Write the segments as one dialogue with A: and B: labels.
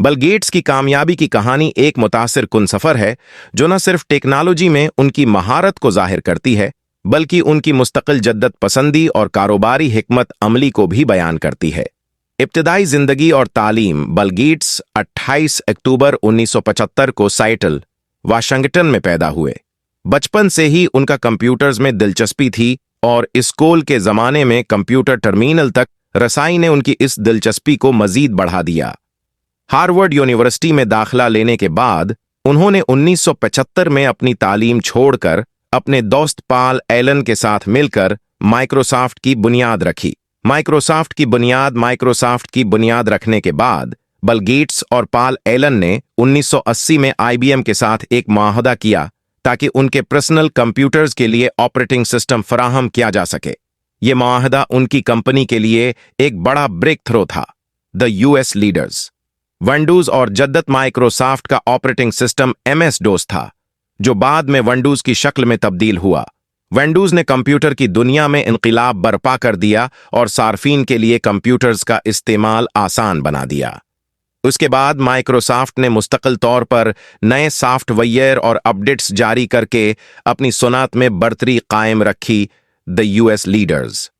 A: Bill Gates की कामयाबी की कहानी एक मुतासिर कुन सफर है जो न सिर्फ टेक्नोलॉजी में उनकी महारत को जाहिर करती है बल्कि उनकी मुस्तकिल जद्दत पसंदी और कारोबारी हिकमत अमली को भी बयान करती है। इब्तिदाई जिंदगी और तालीम। बिल गेट्स 28 अक्टूबर 1975 को साइटल, वाशिंगटन में पैदा हुए। बचपन से ही उनका कंप्यूटर्स में दिलचस्पी थी और स्कूल के ज़माने में कंप्यूटर टर्मिनल तक रसाई ने उनकी इस दिलचस्पी को मजीद बढ़ा दिया। हार्वर्ड यूनिवर्सिटी में दाखिला लेने के बाद उन्होंने 1975 में अपनी तालीम छोड़कर अपने दोस्त पॉल एलन के साथ मिलकर माइक्रोसॉफ्ट की बुनियाद रखी। माइक्रोसॉफ्ट की बुनियाद रखने के बाद बिल गेट्स और पॉल एलन ने 1980 में IBM के साथ एक मुआहदा किया ताकि उनके पर्सनल कंप्यूटर्स के लिए ऑपरेटिंग सिस्टम फराहम किया जा सके। ये मुआहदा उनकी कंपनी के लिए एक बड़ा ब्रेक थ्रो था। The US leaders. विंडोज और जद्दत माइक्रोसॉफ्ट का ऑपरेटिंग सिस्टम MS-DOS था, जो बाद में विंडोज की शक्ल में तब्दील हुआ। विंडोज ने कंप्यूटर की दुनिया में इनकलाब बर्पा कर दिया और सार्फिन के लिए कंप्यूटर्स का इस्तेमाल आसान बना दिया। उसके बाद माइक्रोसॉफ्ट ने मुस्तकिल तौर पर नए सॉफ्टवेयर और अपडेट्स जारी करके अपनी सुनात में बरतरी कायम रखी। The US leaders.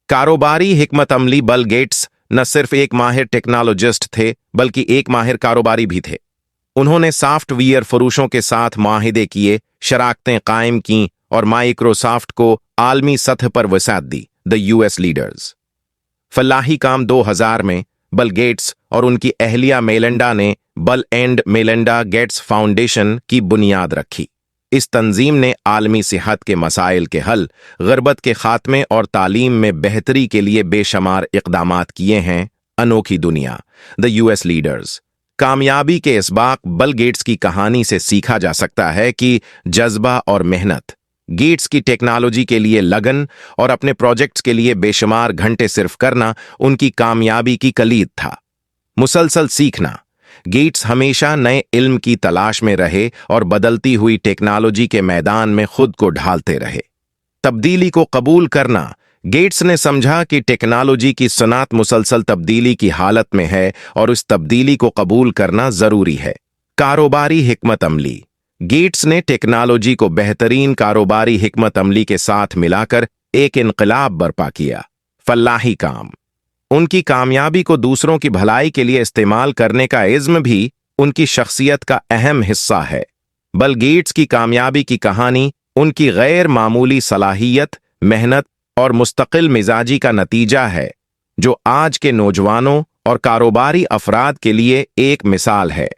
A: कारोबारी हिकमत अमली। बिल गेट्स न सिर्फ एक माहिर टेक्नोलॉजिस्ट थे बल्कि एक माहिर कारोबारी भी थे। उन्होंने सॉफ्टवेयर फरोशों के साथ मुआहिदे किए, शराकतें कायम की और माइक्रोसॉफ्ट को आलमी सतह पर वसात दी। The US leaders. फलाही काम। 2000 में बिल गेट्स और उनकी अहलिया मेलिंडा ने Bill and Melinda Gates foundation की बुनियाद रखी। इस तंजीम ने आलमी सेहत के मसाइल के हल, गुर्बत के खात्मे और तालीम में बेहतरी के लिए बेशुमार इक़दामात किए हैं। अनोखी दुनिया। The US leaders. कामयाबी के इसबाक। बिल गेट्स की कहानी से सीखा जा सकता है कि जज्बा और मेहनत। गेट्स की टेक्नोलॉजी के लिए लगन और अपने प्रोजेक्ट्स के लिए बेशुमार घंटे सिर्फ करना उनकी कामयाबी की कलीद था। मुसलसल सीखना। गेट्स हमेशा नए इल्म की तलाश में रहे और बदलती हुई टेक्नोलॉजी के मैदान में खुद को ढालते रहे। तब्दीली को कबूल करना। गेट्स ने समझा कि टेक्नोलॉजी की सनात मुसलसल तब्दीली की हालत में है और उस तब्दीली को कबूल करना जरूरी है। कारोबारी हिकमत अमली। गेट्स ने टेक्नोलॉजी को बेहतरीन कारोबारी हिकमत अमली के साथ मिलाकर एक इनकलाब बर्पा किया। फलाही काम। उनकी कामयाबी को दूसरों की भलाई के लिए इस्तेमाल करने का इज़्म भी उनकी शख्सियत का अहम हिस्सा है। बिल गेट्स की कामयाबी की कहानी उनकी गैर मामूली सलाहियत, मेहनत और मुस्तकिल मिजाजी का नतीजा है, जो आज के नौजवानों और कारोबारी अफराद के लिए एक मिसाल है।